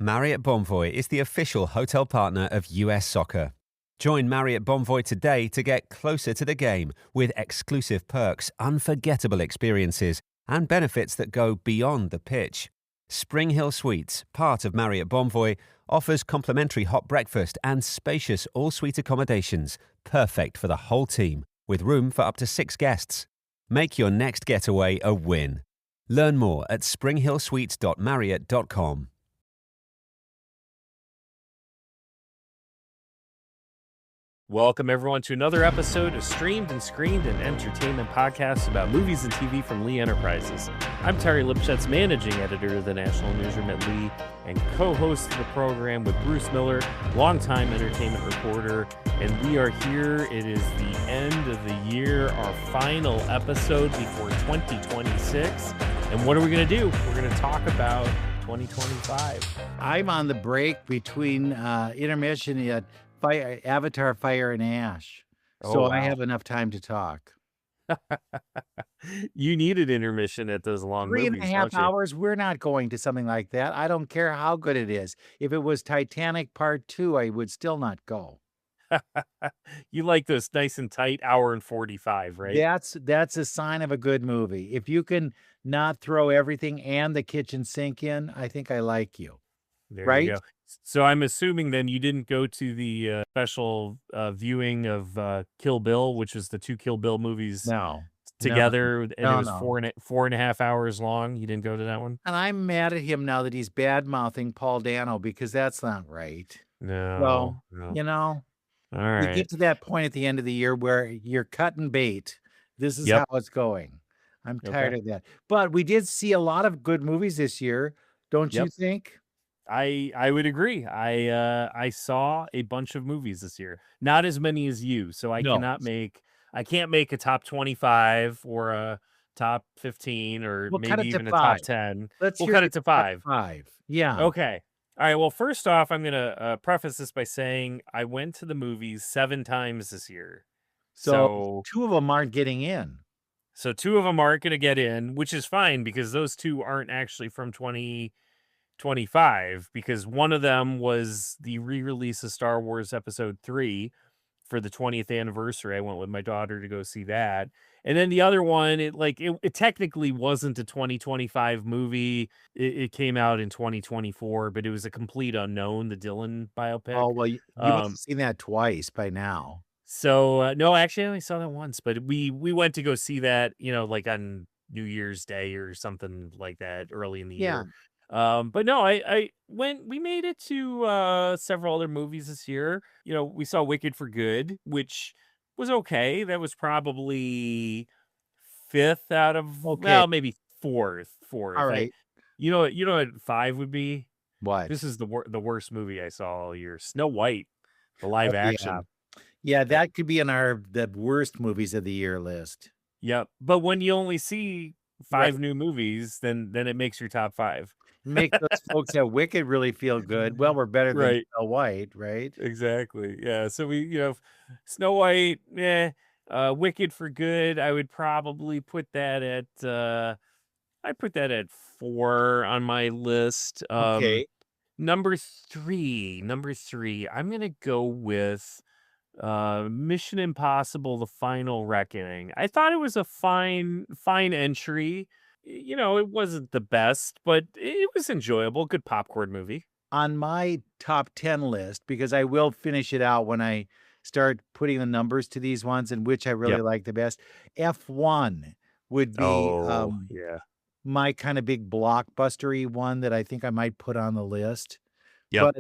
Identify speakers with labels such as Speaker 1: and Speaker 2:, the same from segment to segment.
Speaker 1: Marriott Bonvoy is the official hotel partner of US Soccer. Join Marriott Bonvoy today to get closer to the game with exclusive perks, unforgettable experiences, and benefits that go beyond the pitch. Spring Hill Suites, part of Marriott Bonvoy, offers complimentary hot breakfast and spacious all-suite accommodations, perfect for the whole team, with room for up to 6 guests. Make your next getaway a win. Learn more at springhillsuites.marriott.com.
Speaker 2: Welcome, everyone, to another episode of Streamed and Screened, an entertainment podcast about movies and TV from Lee Enterprises. I'm Terry Lipshetz, managing editor of the National Newsroom at Lee, and co-host of the program with Bruce Miller, longtime entertainment reporter. And we are here. It is the end of the year, our final episode before 2026. And what are we going to do? We're going to talk about 2025.
Speaker 3: I'm on the break between intermission at Avatar, Fire, and Ash. So I have enough time to talk.
Speaker 2: You needed intermission at those long movies,
Speaker 3: 3.5 hours? We're not going to something like that. I don't care how good it is. If it was Titanic Part 2, I would still not go.
Speaker 2: You like those nice and tight hour and 45, right?
Speaker 3: That's a sign of a good movie. If you can not throw everything and the kitchen sink in, I think I like you.
Speaker 2: There
Speaker 3: right?
Speaker 2: You go. So I'm assuming then you didn't go to the special viewing of Kill Bill, which was the 2 Kill Bill movies together, and it was 4.5 hours long. You didn't go to that one?
Speaker 3: And I'm mad at him now that he's bad-mouthing Paul Dano, because that's not right.
Speaker 2: No.
Speaker 3: You know,
Speaker 2: all right.
Speaker 3: We get to that point at the end of the year where you're cutting bait. This is how it's going. I'm tired of that. But we did see a lot of good movies this year, don't you think?
Speaker 2: I would agree. I saw a bunch of movies this year. Not as many as you, so I can't make a top 25 or a top 15 or maybe even a top 10. We'll cut it to 5.
Speaker 3: 5. Yeah.
Speaker 2: Okay. All right. Well, first off, I'm going to preface this by saying I went to the movies 7 times this year.
Speaker 3: So 2 of them aren't getting in.
Speaker 2: So 2 of them aren't going to get in, which is fine because those 2 aren't actually from 2025, because one of them was the re-release of Star Wars Episode 3 for the 20th anniversary. I went with my daughter to go see that. And then the other one, it technically wasn't a 2025 movie. It came out in 2024, but it was a complete unknown, the Dylan biopic.
Speaker 3: Oh, well, you must have seen that twice by now.
Speaker 2: So, no, actually I only saw that once, but we went to go see that, like on New Year's Day or something like that early in the year. But no, we made it to several other movies this year. We saw Wicked for Good, which was okay. That was probably 5th out of maybe 4th.
Speaker 3: All right.
Speaker 2: You know what 5 would be?
Speaker 3: What?
Speaker 2: This is the worst movie I saw all year. Snow White, the live action.
Speaker 3: Yeah, that could be in the worst movies of the year list.
Speaker 2: Yep. But when you only see 5 new movies, then it makes your top 5.
Speaker 3: Make those folks at Wicked really feel good. Well, we're better than Snow White, right?
Speaker 2: Exactly. Yeah. So we, Snow White, Wicked for Good. I would probably put that at 4 on my list.
Speaker 3: Okay.
Speaker 2: Number three, I'm gonna go with Mission Impossible: The Final Reckoning. I thought it was a fine entry. It wasn't the best, but it was enjoyable. Good popcorn movie.
Speaker 3: On my top 10 list, because I will finish it out when I start putting the numbers to these ones and which I really like the best, F1 would be my kind of big blockbustery one that I think I might put on the list. But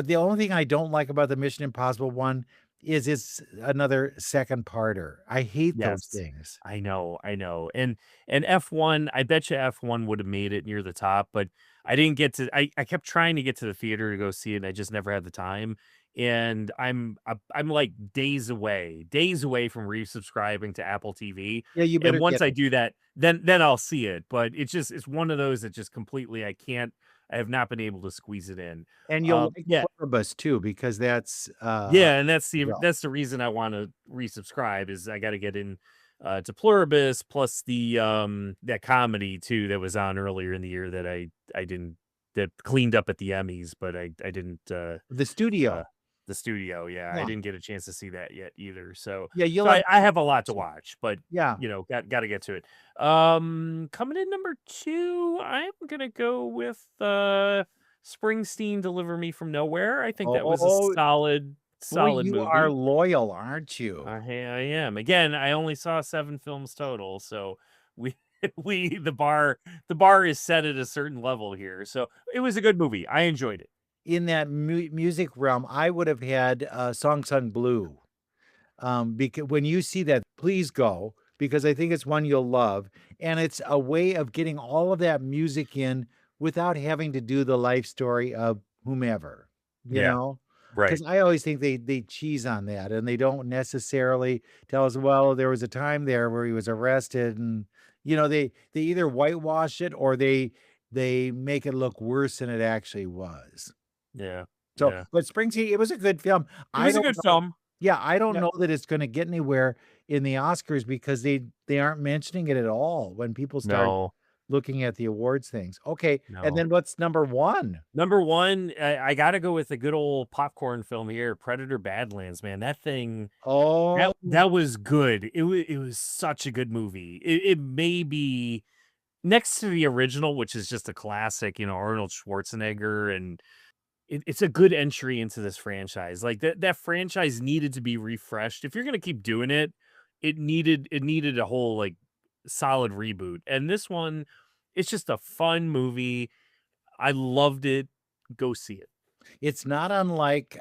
Speaker 3: the only thing I don't like about the Mission Impossible one is it's another second parter. I hate those things.
Speaker 2: I know. And F1, I bet you F1 would have made it near the top, but I didn't get to. I kept trying to get to the theater to go see it, and I just never had the time. And I'm like days away from resubscribing to Apple TV.
Speaker 3: Yeah, you better.
Speaker 2: And once I do that, then I'll see it. But it's one of those that just completely I have not been able to squeeze it in.
Speaker 3: And you'll like Pluribus too, because that's
Speaker 2: and that's the reason I want to resubscribe is I got to get in to Pluribus, plus the that comedy too that was on earlier in the year that I didn't that cleaned up at the Emmys, but I didn't.
Speaker 3: The studio.
Speaker 2: The studio, yeah, I didn't get a chance to see that yet either. So,
Speaker 3: Yeah, you'll
Speaker 2: so
Speaker 3: have
Speaker 2: I have a lot to watch, but
Speaker 3: yeah.
Speaker 2: got to get to it. Coming in number 2, I'm gonna go with Springsteen, "Deliver Me from Nowhere." I think that was a
Speaker 3: Oh, boy,
Speaker 2: solid
Speaker 3: you are
Speaker 2: movie.
Speaker 3: loyal, aren't you?
Speaker 2: I am. Again, I only saw 7 films total, so we the bar is set at a certain level here. So it was a good movie. I enjoyed it.
Speaker 3: In that music realm, I would have had Song Sung Blue. Because when you see that, please go, because I think it's one you'll love. And it's a way of getting all of that music in without having to do the life story of whomever, you
Speaker 2: Yeah,
Speaker 3: know?
Speaker 2: right.
Speaker 3: Because I always think they cheese on that and they don't necessarily tell us, well, there was a time there where he was arrested and they either whitewash it or they make it look worse than it actually was.
Speaker 2: Yeah,
Speaker 3: So,
Speaker 2: yeah.
Speaker 3: but Springsteen, it was a good film.
Speaker 2: It
Speaker 3: I
Speaker 2: was a
Speaker 3: don't
Speaker 2: good
Speaker 3: know.
Speaker 2: film.
Speaker 3: Yeah, I don't
Speaker 2: Yep.
Speaker 3: know that it's gonna get anywhere in the Oscars because they aren't mentioning it at all when people start
Speaker 2: No,
Speaker 3: looking at the awards things. Okay, and
Speaker 2: no.
Speaker 3: then what's number 1?
Speaker 2: Number 1, I gotta go with a good old popcorn film here, Predator: Badlands, man. That thing,
Speaker 3: Oh,
Speaker 2: that was good. It was such a good movie. It may be next to the original, which is just a classic, Arnold Schwarzenegger, and it's a good entry into this franchise. Like that franchise needed to be refreshed. If you're gonna keep doing it, it needed a whole like solid reboot. And this one, it's just a fun movie. I loved it. Go see it.
Speaker 3: it's not unlike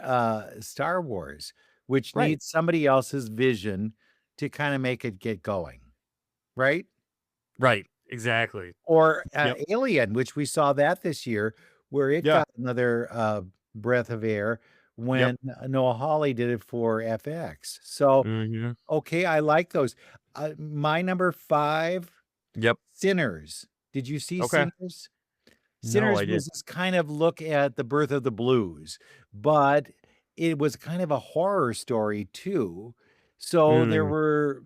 Speaker 3: Star Wars, which
Speaker 2: Right.
Speaker 3: needs somebody else's vision to kinda make it get going, right?
Speaker 2: Right. Exactly.
Speaker 3: Or
Speaker 2: Yep.
Speaker 3: Alien, which we saw that this year, where it
Speaker 2: Yeah.
Speaker 3: got another breath of air
Speaker 2: Yep.
Speaker 3: when Noah Hawley did it for FX. So,
Speaker 2: Mhm.
Speaker 3: okay, I like those. My number 5,
Speaker 2: Yep.
Speaker 3: Sinners. Did you see
Speaker 2: Okay.
Speaker 3: Sinners?
Speaker 2: No,
Speaker 3: Sinners
Speaker 2: I
Speaker 3: was
Speaker 2: did.
Speaker 3: this kind of look at the birth of the blues, but it was kind of a horror story too. So
Speaker 2: Mm.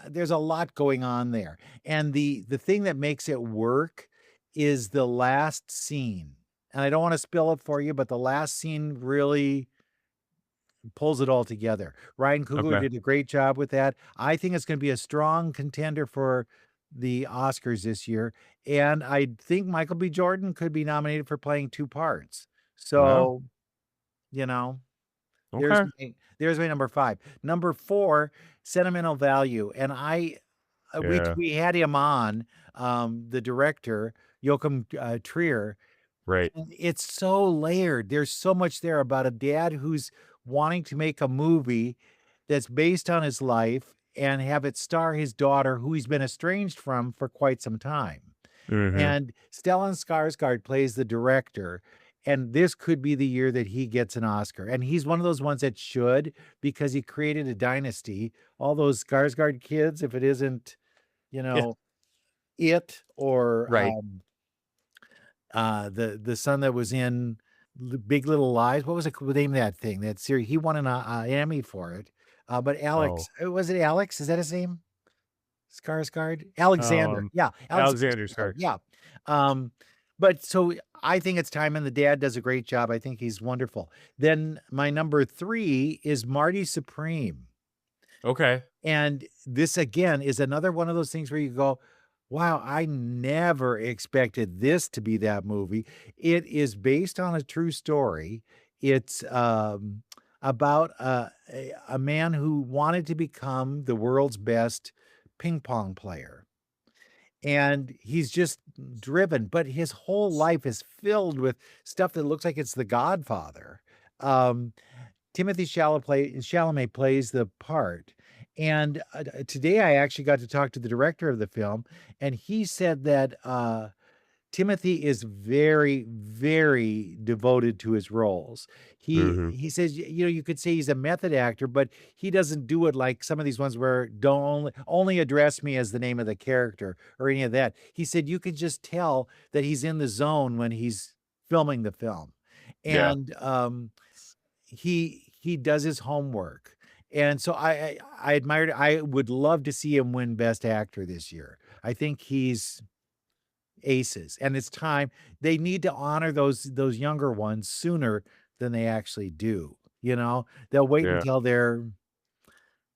Speaker 3: there's a lot going on there. And the thing that makes it work is the last scene. And I don't want to spill it for you, but the last scene really pulls it all together. Ryan Coogler
Speaker 2: Okay.
Speaker 3: did a great job with that. I think it's going to be a strong contender for the Oscars this year, and I think Michael B. Jordan could be nominated for playing 2 parts.
Speaker 2: Wow.
Speaker 3: So, you know, there's
Speaker 2: Okay.
Speaker 3: there's my number 5. Number 4, Sentimental Value, and
Speaker 2: Yeah.
Speaker 3: we had him on, the director, Joachim, Trier,
Speaker 2: Right.
Speaker 3: and it's so layered. There's so much there about a dad who's wanting to make a movie that's based on his life and have it star his daughter, who he's been estranged from for quite some time.
Speaker 2: Mhm.
Speaker 3: And Stellan Skarsgård plays the director, and this could be the year that he gets an Oscar. And he's one of those ones that should because he created a dynasty. All those Skarsgård kids, if it isn't, you
Speaker 2: Yeah.
Speaker 3: know, it or
Speaker 2: Right.
Speaker 3: the son that was in Big Little Lies. What was the name of that thing? That series. He won an Emmy for it. But Alex,
Speaker 2: Oh.
Speaker 3: was it Alex? Is that his name? Skarsgård? Alexander. Yeah, Alexander
Speaker 2: Alexander
Speaker 3: Skarsgård.
Speaker 2: Skarsgård.
Speaker 3: Yeah. Um, but so I think it's time, and the dad does a great job. I think he's wonderful. Then my number 3 is Marty Supreme.
Speaker 2: Okay.
Speaker 3: And this again is another one of those things where you go, wow, I never expected this to be that movie. It is based on a true story. It's about a man who wanted to become the world's best ping pong player. And he's just driven, but his whole life is filled with stuff that looks like it's The Godfather. Um, Timothy Chalamet plays the part. And today I actually got to talk to the director of the film, and he said that Timothy is very, very devoted to his roles.
Speaker 2: Mhm.
Speaker 3: He says, you could say he's a method actor, but he doesn't do it like some of these ones where don't only address me as the name of the character or any of that. He said you could just tell that he's in the zone when he's filming the film.
Speaker 2: Yeah.
Speaker 3: And he does his homework. And so I admired I would love to see him win Best Actor this year. I think he's aces, and it's time. They need to honor those younger ones sooner than they actually do. They'll wait
Speaker 2: Yeah.
Speaker 3: until they're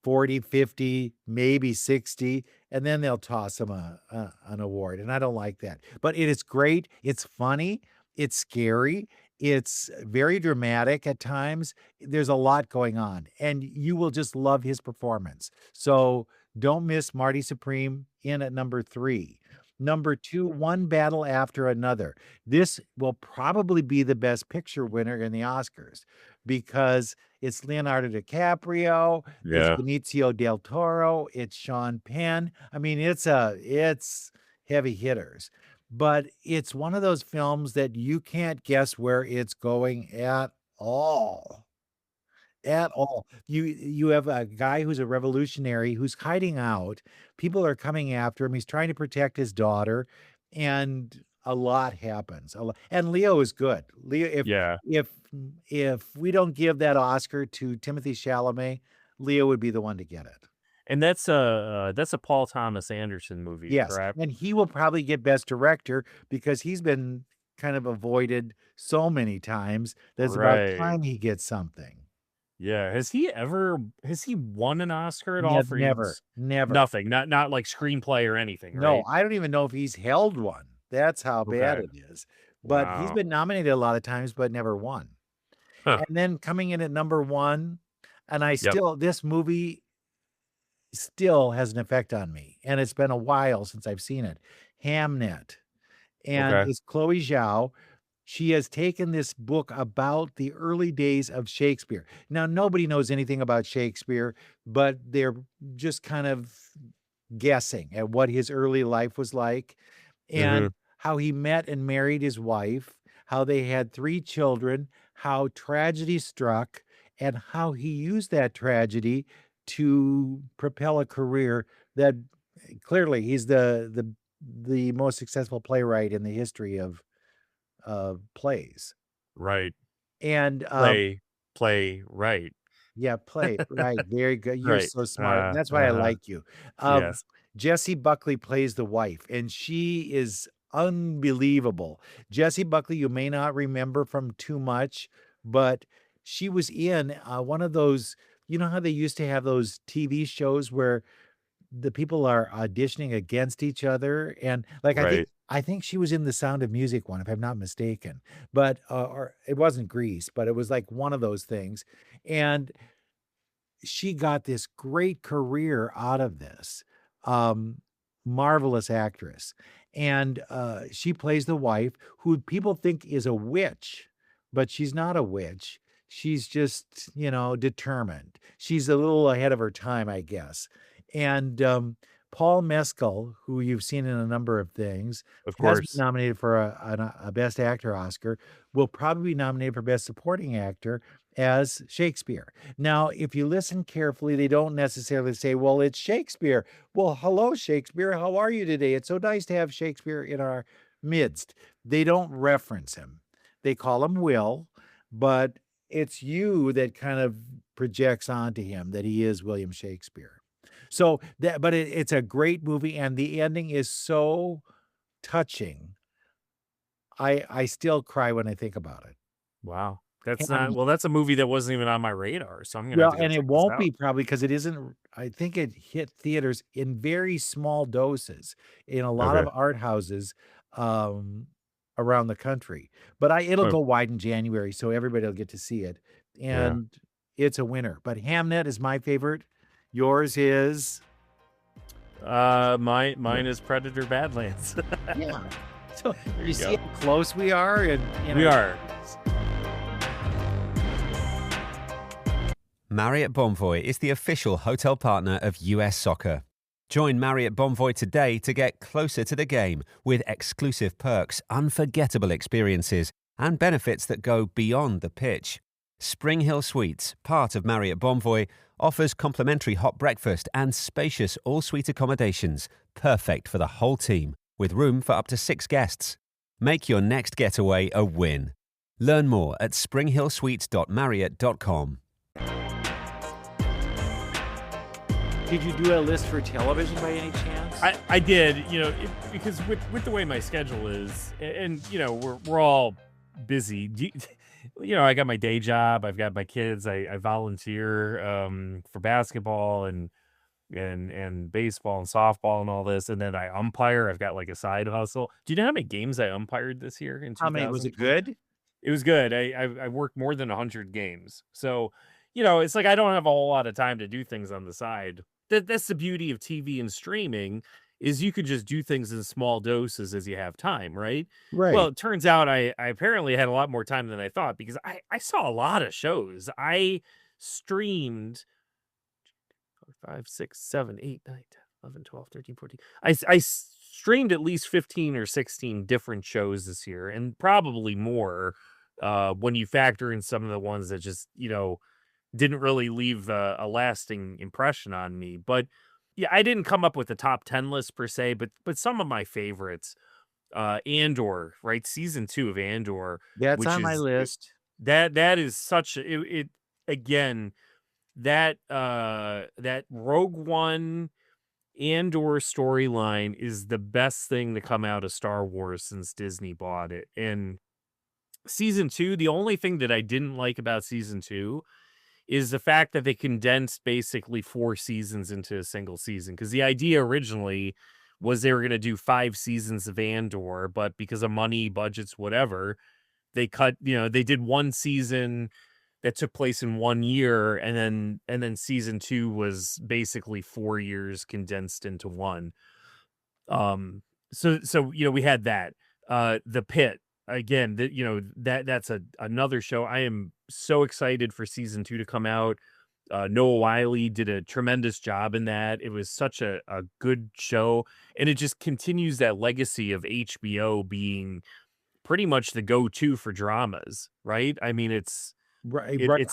Speaker 3: 40, 50, maybe 60, and then they'll toss them an award. And I don't like that. But it is great. It's funny. It's scary. It's very dramatic at times. There's a lot going on, and you will just love his performance. So don't miss Marty Supreme in at number 3. Number 2, One Battle After Another. This will probably be the Best Picture winner in the Oscars because it's Leonardo DiCaprio, it's
Speaker 2: Yeah.
Speaker 3: Benicio del Toro, it's Sean Penn. I mean, it's heavy hitters, but it's one of those films that you can't guess where it's going at all. At all. You have a guy who's a revolutionary who's hiding out. People are coming after him. He's trying to protect his daughter, and a lot happens. And Leo is good. Leo,
Speaker 2: Yeah.
Speaker 3: if we don't give that Oscar to Timothy Chalamet, Leo would be the one to get it.
Speaker 2: And that's a Paul Thomas Anderson movie,
Speaker 3: Yes,
Speaker 2: correct?
Speaker 3: and he will probably get Best Director because he's been kind of avoided so many times that it's about time he gets something.
Speaker 2: Yeah. Has he won an Oscar at all for
Speaker 3: Never.
Speaker 2: Nothing. Not like screenplay or anything, right?
Speaker 3: No, I don't even know if he's held one. That's how bad it is. But he's been nominated a lot of times, but never won.
Speaker 2: Huh.
Speaker 3: And then coming in at number 1, and this movie still has an effect on me, and it's been a while since I've seen it. Hamnet. And it's Chloe Zhao. She has taken this book about the early days of Shakespeare. Now, nobody knows anything about Shakespeare, but they're just kind of guessing at what his early life was like and how he met and married his wife, how they had 3 children, how tragedy struck, and how he used that tragedy to propel a career that clearly he's the most successful playwright in the history of plays.
Speaker 2: Right.
Speaker 3: And
Speaker 2: play right.
Speaker 3: Yeah, play right. Very good. You're so smart. That's why I like you.
Speaker 2: Yes.
Speaker 3: Jessie Buckley plays the wife, and she is unbelievable. Jessie Buckley, you may not remember from too much, but she was in one of those. You know how they used to have those TV shows where the people are auditioning against each other, and I think she was in the Sound of Music one, if I'm not mistaken. But or it wasn't Grease, but it was like one of those things, and she got this great career out of this. Marvelous actress, and she plays the wife who people think is a witch, but she's not a witch. She's just, determined. She's a little ahead of her time, I guess. And Paul Mescal, who you've seen in a number of things,
Speaker 2: Of
Speaker 3: has been
Speaker 2: course.
Speaker 3: nominated for a Best Actor Oscar, will probably be nominated for Best Supporting Actor as Shakespeare. Now, if you listen carefully, they don't necessarily say, well, it's Shakespeare. Well, hello, Shakespeare. How are you today? It's so nice to have Shakespeare in our midst. They don't reference him. They call him Will, but it's you that kind of projects onto him that he is William Shakespeare. So but it's a great movie, and the ending is so touching. I still cry when I think about it.
Speaker 2: Wow. That's a movie that wasn't even on my radar, so I'm gonna have to go
Speaker 3: and
Speaker 2: check
Speaker 3: it
Speaker 2: this
Speaker 3: won't
Speaker 2: out.
Speaker 3: be probably because it isn't. I think it hit theaters in very small doses in a lot of art houses around the country. But it'll go wide in January, so everybody will get to see it, and it's a winner. But Hamnet is my favorite. Yours is
Speaker 2: mine is Predator Badlands.
Speaker 3: yeah. So you see how close we are, and
Speaker 2: We are.
Speaker 1: Marriott Bonvoy is the official hotel partner of US Soccer. Join Marriott Bonvoy today to get closer to the game with exclusive perks, unforgettable experiences, and benefits that go beyond the pitch. Spring Hill Suites, part of Marriott Bonvoy, offers complimentary hot breakfast and spacious all-suite accommodations, perfect for the whole team, with room for up to 6 guests. Make your next getaway a win. Learn more at springhillsuites.marriott.com.
Speaker 3: Did you do a list for television by any chance?
Speaker 2: I did, because with the way my schedule is, and we're all busy. I got my day job, I've got my kids, I volunteer for basketball and baseball and softball and all this, and then I umpire. I've got like a side hustle. Do you know how many games I umpired this year in 2020?
Speaker 3: How many? Was it good?
Speaker 2: It was good. I worked more than 100 games. So, it's like I don't have a whole lot of time to do things on the side. That's the beauty of TV and streaming, is you could just do things in small doses as you have time, right?
Speaker 3: Right.
Speaker 2: Well, it turns out I apparently had a lot more time than I thought, because I saw a lot of shows. I streamed 5, 6, 7, 8, 9, 10, 11, 12, 13, 14. I streamed at least 15 or 16 different shows this year, and probably more when you factor in some of the ones that just, didn't really leave a lasting impression on me. But yeah, I didn't come up with a top 10 list per se, but some of my favorites, Andor, right? Season 2 of Andor.
Speaker 3: That's on my list.
Speaker 2: That is such it again, that Rogue One Andor storyline is the best thing to come out of Star Wars since Disney bought it. And season 2, the only thing that I didn't like about season 2 is the fact that they condensed basically 4 seasons into a single season. Because the idea originally was they were going to do 5 seasons of Andor, but because of money, budgets, whatever, they cut, they did 1 season that took place in 1 year, and then season 2 was basically 4 years condensed into 1. So we had that. The Pit, again, that's another show. I am so excited for season 2 to come out. Noah Wiley did a tremendous job in that. It was such a good show, and it just continues that legacy of HBO being pretty much the go-to for dramas, right? I mean, it's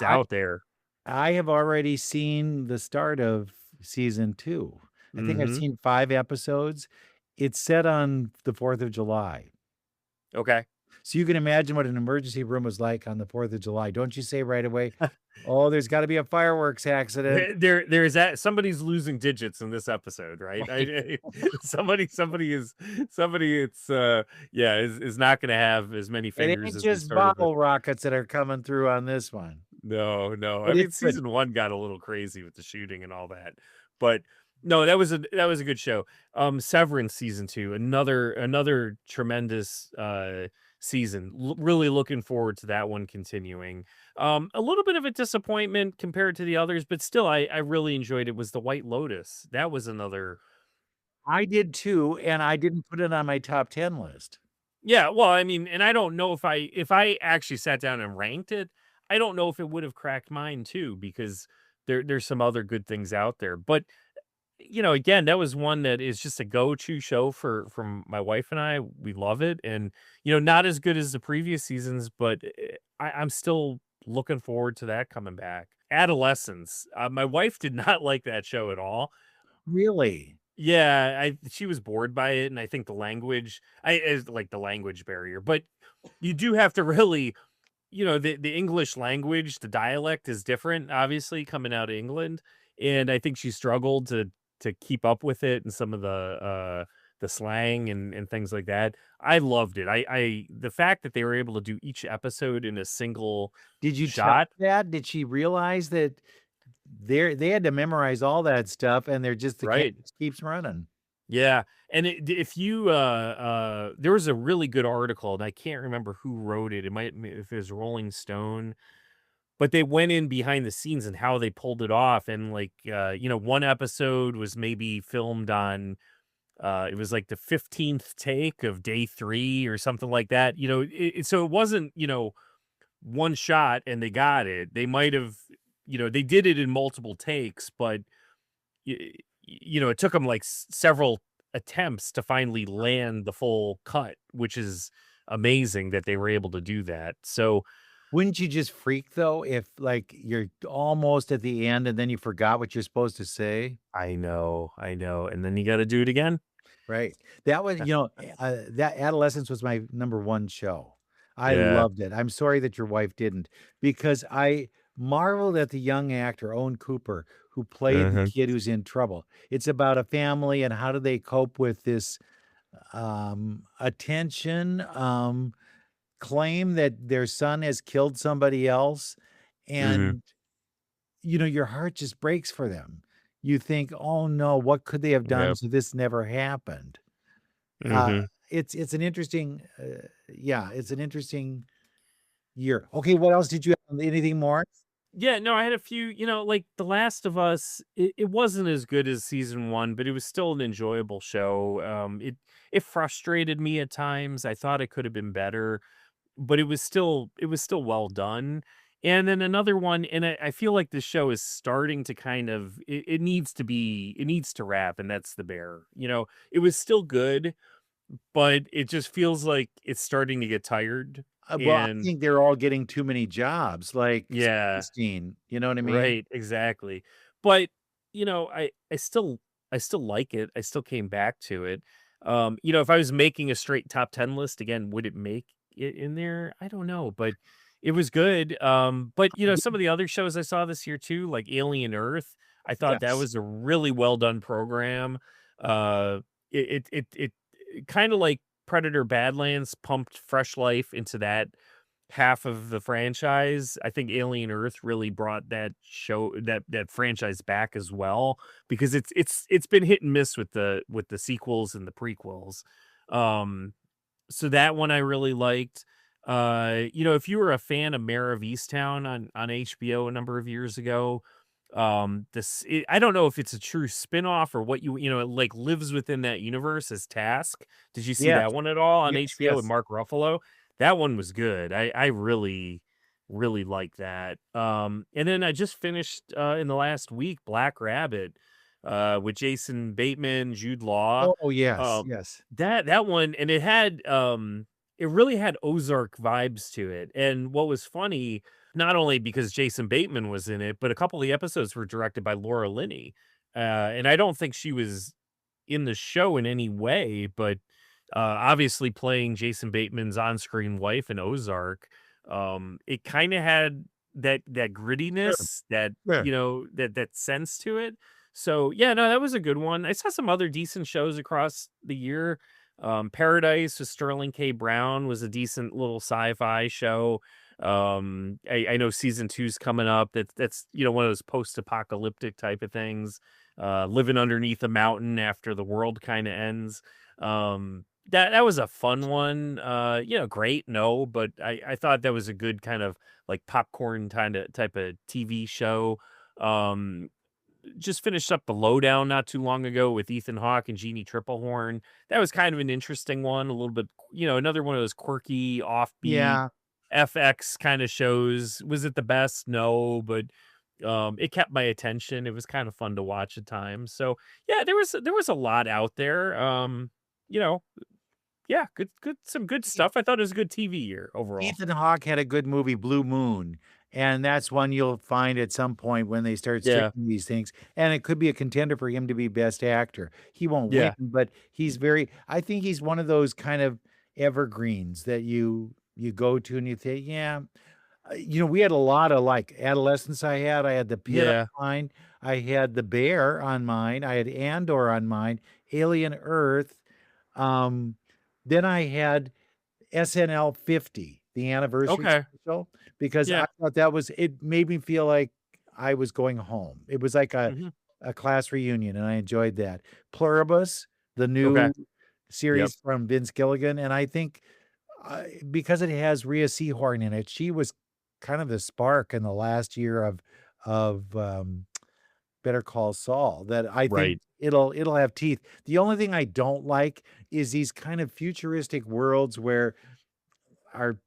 Speaker 2: out there.
Speaker 3: I have already seen the start of season 2. I think I've seen 5 episodes. It's set on the 4th of July.
Speaker 2: Okay.
Speaker 3: So you can imagine what an emergency room was like on the 4th of July. Don't you say right away, oh, there's got to be a fireworks accident.
Speaker 2: There's that. Somebody's losing digits in this episode, right? Somebody is not going to have as many fingers.
Speaker 3: It ain't
Speaker 2: as
Speaker 3: just bottle rockets that are coming through on this one.
Speaker 2: No. I mean, season 1 got a little crazy with the shooting and all that, but no, that was a good show. Severance season 2, another tremendous season. Really looking forward to that one continuing. A little bit of a disappointment compared to the others, but still I really enjoyed it, was The White Lotus. That was another.
Speaker 3: I did too, and I didn't put it on my top 10 list.
Speaker 2: Yeah, well, I mean, and I don't know if I actually sat down and ranked it, I don't know if it would have cracked mine too, because there's some other good things out there. But again, that was one that is just a go-to show from my wife and I. We love it, and not as good as the previous seasons, but I'm still looking forward to that coming back. Adolescence. My wife did not like that show at all.
Speaker 3: Really?
Speaker 2: Yeah, she was bored by it, and I think the language, is like the language barrier. But you do have to really, the English language, the dialect is different, obviously, coming out of England, and I think she struggled to keep up with it and some of the slang and things like that. I loved it. The fact that they were able to do each episode in a single
Speaker 3: Did you
Speaker 2: shot.
Speaker 3: That? Did she realize that they had to memorize all that stuff, and they're just the
Speaker 2: Right.
Speaker 3: camera keeps running?
Speaker 2: Yeah, and if you there was a really good article, and I can't remember who wrote it. It might, if it was Rolling Stone, but they went in behind the scenes and how they pulled it off. And like, one episode was maybe filmed on, it was like the 15th take of day 3 or something like that. So it wasn't, one shot and they got it. They might have, they did it in multiple takes, but it took them like several attempts to finally land the full cut, which is amazing that they were able to do that. So,
Speaker 3: wouldn't you just freak though if like you're almost at the end and then you forgot what you're supposed to say?
Speaker 2: I know. And then you got to do it again.
Speaker 3: Right. That was, that Adolescence was my number 1 show. I
Speaker 2: Yeah.
Speaker 3: loved it. I'm sorry that your wife didn't, because I marveled at the young actor, Owen Cooper, who played the
Speaker 2: Uh-huh.
Speaker 3: kid who's in trouble. It's about a family and how do they cope with this attention, claim that their son has killed somebody else,
Speaker 2: Mhm.
Speaker 3: and your heart just breaks for them. You think, "Oh, no, what could they have done
Speaker 2: Yep.
Speaker 3: so this never happened?" Uh,
Speaker 2: Mhm.
Speaker 3: it's an interesting, yeah, it's an interesting year. Okay, what else did you have? Anything more?
Speaker 2: Yeah, no, I had a few, like The Last of Us, it wasn't as good as season 1, but it was still an enjoyable show. It frustrated me at times. I thought it could have been better, but it was still well done. And then another one, and I feel like the show is starting to kind of it needs to wrap, and that's The Bear. It was still good, but it just feels like it's starting to get tired.
Speaker 3: Well, I
Speaker 2: And
Speaker 3: think they're all getting too many jobs, like
Speaker 2: yeah,
Speaker 3: Springsteen, you know what I mean?
Speaker 2: right, exactly. But, I still like it. I still came back to it. If I was making a straight top 10 list again, would it make it in there? I don't know, but it was good. But some of the other shows I saw this year too, like Alien Earth, I thought that
Speaker 3: Yes.
Speaker 2: was a really well done program. Uh it kind of like Predator Badlands pumped fresh life into that half of the franchise. I think Alien Earth really brought that franchise back as well, because it's been hit and miss with the sequels and the prequels. Um so that one I really liked. If you were a fan of Mayor of Easttown on HBO a number of years ago, I don't know if it's a true spin-off or what it like lives within that universe as Task. Did you see
Speaker 3: Yes.
Speaker 2: that one at all on
Speaker 3: Yes,
Speaker 2: HBO with
Speaker 3: yes.
Speaker 2: Mark Ruffalo? That one was good. I really really like that. And then I just finished in the last week Black Rabbit with Jason Bateman, Jude Law.
Speaker 3: Oh, yes,
Speaker 2: Um
Speaker 3: yes.
Speaker 2: that one, and it really had Ozark vibes to it. And what was funny, not only because Jason Bateman was in it, but a couple of the episodes were directed by Laura Linney. And I don't think she was in the show in any way, but obviously playing Jason Bateman's on-screen wife in Ozark, it kind of had that
Speaker 3: Sure,
Speaker 2: grittiness, that
Speaker 3: sure.
Speaker 2: that sense to it. So yeah, no, that was a good one. I saw some other decent shows across the year. Paradise with Sterling K. Brown was a decent little sci-fi show. I know season two's coming up. That's one of those post-apocalyptic type of things. Living underneath a mountain after the world kind of ends. That was a fun one. Great, no, but I thought that was a good kind of like popcorn kind of type of TV show. Um, just finished up The Lowdown not too long ago with Ethan Hawke and Jeannie Triplehorn. That was kind of an interesting one, a little bit, another one of those quirky, offbeat
Speaker 3: Yeah.
Speaker 2: FX kind of shows. Was it the best? No, but it kept my attention. It was kind of fun to watch at times. So yeah, there was a lot out there. You know, yeah, good some good
Speaker 3: E
Speaker 2: stuff. I thought it was a good TV year overall.
Speaker 3: Ethan Hawke had a good movie, Blue Moon, and that's one you'll find at some point when they start
Speaker 2: Yeah,
Speaker 3: streaming these things, and it could be a contender for him to be best actor. He won't win,
Speaker 2: yeah,
Speaker 3: but I think he's one of those kind of evergreens that you go to and you think, "Yeah." We had a lot of, like, adolescence I had The Pit on
Speaker 2: yeah.
Speaker 3: mine, I had The Bear on mine, I had Andor on mine, Alien Earth, um, then I had SNL 50, the anniversary
Speaker 2: Okay.
Speaker 3: special, because I
Speaker 2: Yeah.
Speaker 3: thought it made me feel like I was going home. It was like
Speaker 2: Hmm.
Speaker 3: a class reunion, and I enjoyed that. Pluribus, the
Speaker 2: Okay.
Speaker 3: new
Speaker 2: Yep.
Speaker 3: series from Vince Gilligan, and I think, because it has Rhea Seehorn in it, she was kind of the spark in the last year of Better Call Saul that I think
Speaker 2: Right.
Speaker 3: it'll have teeth. The only thing I don't like is these kind of futuristic worlds where are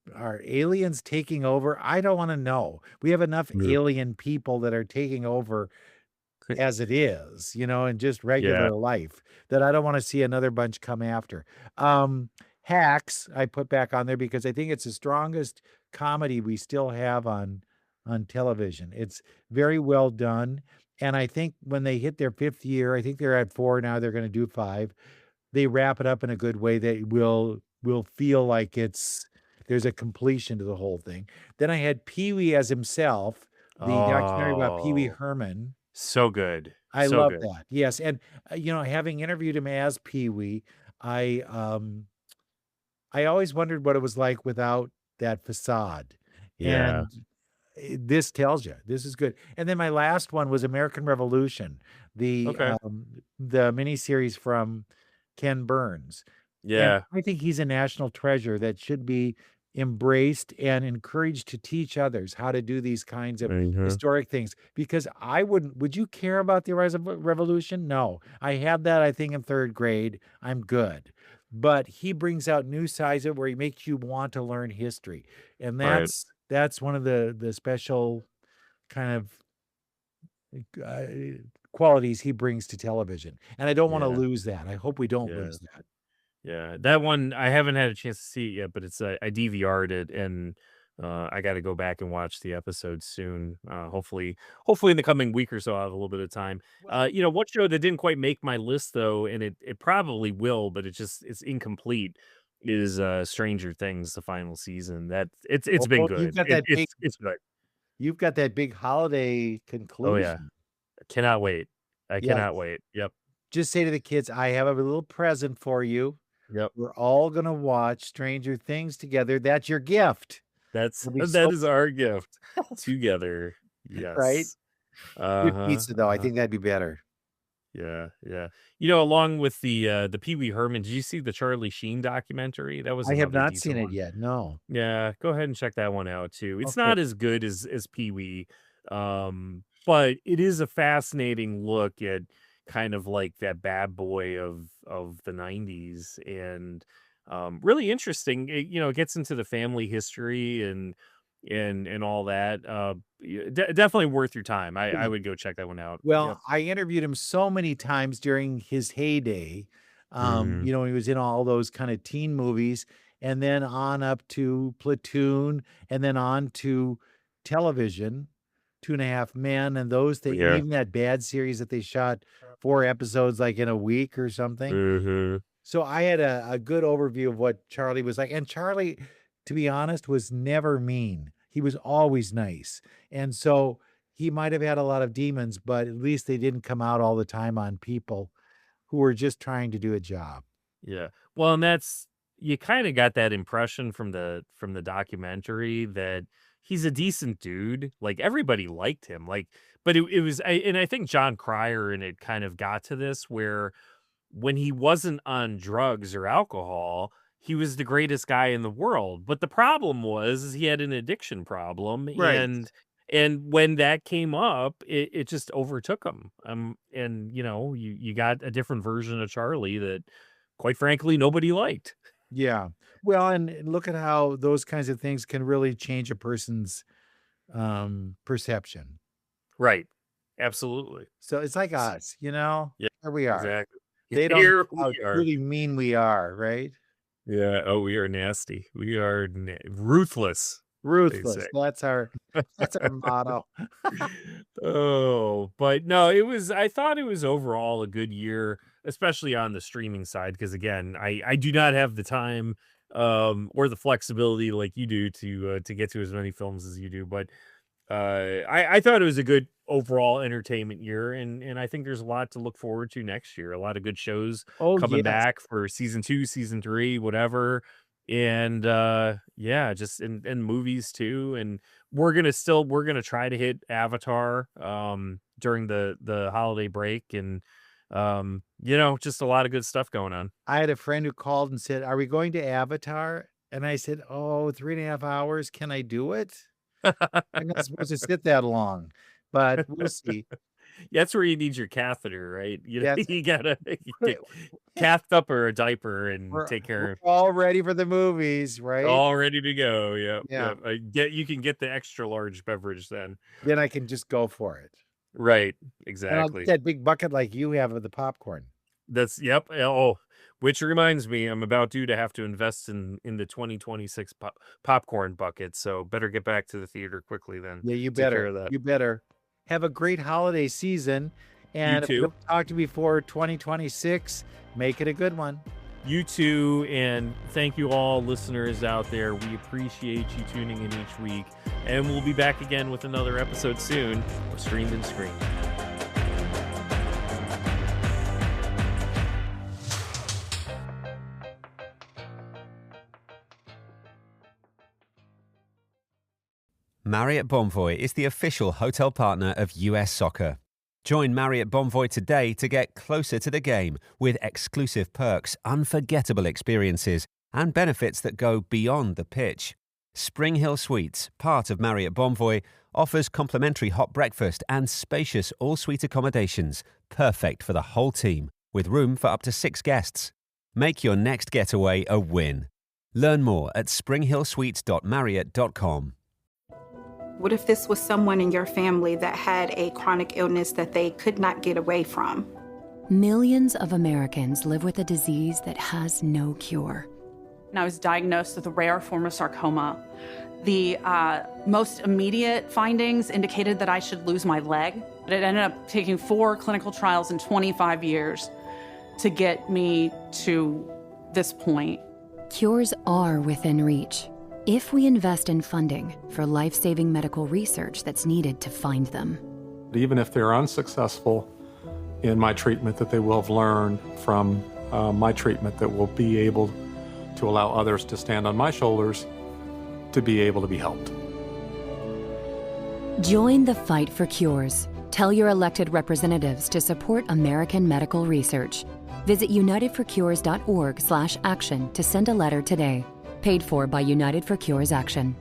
Speaker 3: aliens taking over? I don't wanna know. We have enough
Speaker 2: Yeah.
Speaker 3: alien people that are taking over as it is, and just
Speaker 2: Yeah.
Speaker 3: regular life, that I don't wanna see another bunch come after. Hacks, I put back on there because I think it's the strongest comedy we still have on television. It's very well done, and I think when they hit their 5th year, I think they're at 4 now, they're gonna do 5, they wrap it up in a good way that will feel like there's a completion to the whole thing. Then I had Pee-wee as himself, the documentary about Pee-wee
Speaker 2: Oh,
Speaker 3: Herman.
Speaker 2: So good.
Speaker 3: I
Speaker 2: So
Speaker 3: love
Speaker 2: good.
Speaker 3: that. Yes, and, having interviewed him as Pee-wee, I, I always wondered what it was like without that facade,
Speaker 2: Yeah.
Speaker 3: and this tells you. This is good. And then my last one was American Revolution,
Speaker 2: Okay.
Speaker 3: the miniseries from Ken Burns. And
Speaker 2: Yeah.
Speaker 3: I think he's a national treasure that should be embraced and encouraged to teach others how to do these kinds of
Speaker 2: Mhm.
Speaker 3: historic things. Because would you care about the rise of revolution? No. I had that, I think, in third grade. I'm good. But he brings out new sides of it where he makes you want to learn history. And
Speaker 2: Right.
Speaker 3: that's one of the special kind of uh, qualities he brings to television. And I don't want to
Speaker 2: Yeah.
Speaker 3: lose that. I hope we don't
Speaker 2: Yeah.
Speaker 3: lose that.
Speaker 2: Yeah, that one I haven't had a chance to see it yet, but it's I DVR'd it and I got to go back and watch the episode soon. Hopefully in the coming week or so I'll have a little bit of time.
Speaker 3: Well,
Speaker 2: One show that didn't quite make my list though, and it probably will, but it's incomplete. Is Stranger Things the final season? It's been
Speaker 3: you've
Speaker 2: good.
Speaker 3: got that
Speaker 2: It's good.
Speaker 3: big holiday
Speaker 2: Oh yeah,
Speaker 3: conclusion.
Speaker 2: I cannot wait. I
Speaker 3: Yeah.
Speaker 2: cannot wait. Yep.
Speaker 3: Just say to the kids, I have a little present for you.
Speaker 2: Yep.
Speaker 3: We're all gonna watch Stranger Things together. That's your gift. It'll be
Speaker 2: That
Speaker 3: so
Speaker 2: is our gift together.
Speaker 3: right?
Speaker 2: Yes.
Speaker 3: Good
Speaker 2: Uh-huh,
Speaker 3: pizza, though. I
Speaker 2: uh-huh.
Speaker 3: think that'd be better.
Speaker 2: Yeah, yeah. Along with the Pee Wee Herman, did you see the Charlie Sheen documentary? That was
Speaker 3: I have
Speaker 2: another
Speaker 3: not seen
Speaker 2: decent
Speaker 3: it
Speaker 2: one.
Speaker 3: yet. No.
Speaker 2: Yeah, go ahead and check that one out too. It's
Speaker 3: Okay.
Speaker 2: not as good as Pee Wee, but it is a fascinating look at kind of like that bad boy of the 90s and really interesting. It gets into the family history and all that. Definitely worth your time. I
Speaker 3: Yeah.
Speaker 2: would go check that one out. Yep.
Speaker 3: Well, I interviewed him so many times during his heyday.
Speaker 2: Mhm.
Speaker 3: He was in all those kind of teen movies and then on up to Platoon and then on to television, 2.5 Men and those things, and
Speaker 2: Yeah.
Speaker 3: even that Bad series that they shot 4 episodes like in a week or something.
Speaker 2: Mhm.
Speaker 3: So I had a good overview of what Charlie was like. And Charlie, to be honest, was never mean. He was always nice. And so he might have had a lot of demons, but at least they didn't come out all the time on people who were just trying to do a job.
Speaker 2: Yeah. Well, and that's you kind of got that impression from the documentary that he's a decent dude. Like everybody liked him. But it was and I think John Cryer and it kind of got to this where when he wasn't on drugs or alcohol, he was the greatest guy in the world. But the problem was is he had an addiction problem
Speaker 3: Right.
Speaker 2: and when that came up, it just overtook him. And you got a different version of Charlie that quite frankly nobody liked.
Speaker 3: Yeah. Well, and look at how those kinds of things can really change a person's perception.
Speaker 2: Right. Absolutely.
Speaker 3: So it's like
Speaker 2: S-
Speaker 3: us,
Speaker 2: Yeah,
Speaker 3: here we are.
Speaker 2: exactly.
Speaker 3: They don't
Speaker 2: Here
Speaker 3: know how
Speaker 2: we are.
Speaker 3: truly mean we are, right?
Speaker 2: Yeah. Oh, we are nasty. We are ruthless, they say.
Speaker 3: Ruthless. That's our motto.
Speaker 2: Oh, but no, I thought it was overall a good year, especially on the streaming side. Cause again, I do not have the time, or the flexibility like you do to get to as many films as you do. But, I thought it was a good overall entertainment year. And I think there's a lot to look forward to next year. A lot of good shows
Speaker 3: Oh,
Speaker 2: coming
Speaker 3: yes.
Speaker 2: back for season 2, season 3, whatever. And, yeah, just and movies too. And we're gonna try to hit Avatar during the holiday break and just a lot of good stuff going on.
Speaker 3: I had a friend who called and said, "Are we going to Avatar?" And I said, "Oh, 3.5 hours. Can I do it? I'm not supposed to sit that long, but we'll see."
Speaker 2: That's where you need your catheter, right?
Speaker 3: That's
Speaker 2: You gotta
Speaker 3: we're
Speaker 2: get cathed up or a diaper and
Speaker 3: we're
Speaker 2: take care of
Speaker 3: all ready for the movies, right?
Speaker 2: all ready to go. Yep,
Speaker 3: Yeah.
Speaker 2: yep. You can get the extra large beverage then.
Speaker 3: Then I can just go for it.
Speaker 2: Right,
Speaker 3: And I'll get
Speaker 2: exactly.
Speaker 3: that big bucket like you have of the popcorn.
Speaker 2: That's yep. Oh, which reminds me, I'm about due to have to invest in the 2026 popcorn bucket. So better get back to the theater quickly then.
Speaker 3: Yeah, you
Speaker 2: Take care
Speaker 3: better.
Speaker 2: of that.
Speaker 3: You better. Have a great holiday season,
Speaker 2: You
Speaker 3: and if we
Speaker 2: too.
Speaker 3: don't talk to you before 2026, make it a good one.
Speaker 2: You too. And thank you all listeners out there. We appreciate you tuning in each week. And we'll be back again with another episode soon of Streamed and Screened.
Speaker 1: Marriott Bonvoy is the official hotel partner of US Soccer. Join Marriott Bonvoy today to get closer to the game with exclusive perks, unforgettable experiences, and benefits that go beyond the pitch. Spring Hill Suites, part of Marriott Bonvoy, offers complimentary hot breakfast and spacious all-suite accommodations, perfect for the whole team, with room for up to 6 guests. Make your next getaway a win. Learn more at springhillsuites.marriott.com.
Speaker 4: What if this was someone in your family that had a chronic illness that they could not get away from?
Speaker 5: Millions of Americans live with a disease that has no cure.
Speaker 6: I was diagnosed with a rare form of sarcoma. The most immediate findings indicated that I should lose my leg. But it ended up taking 4 clinical trials in 25 years to get me to this point.
Speaker 5: Cures are within reach if we invest in funding for life-saving medical research that's needed to find them.
Speaker 7: Even if they're unsuccessful in my treatment, that they will have learned from my treatment that will be able to allow others to stand on my shoulders to be able to be helped.
Speaker 5: Join the fight for cures. Tell your elected representatives to support American medical research. Visit unitedforcures.org/action to send a letter today. Paid for by United for Cures Action.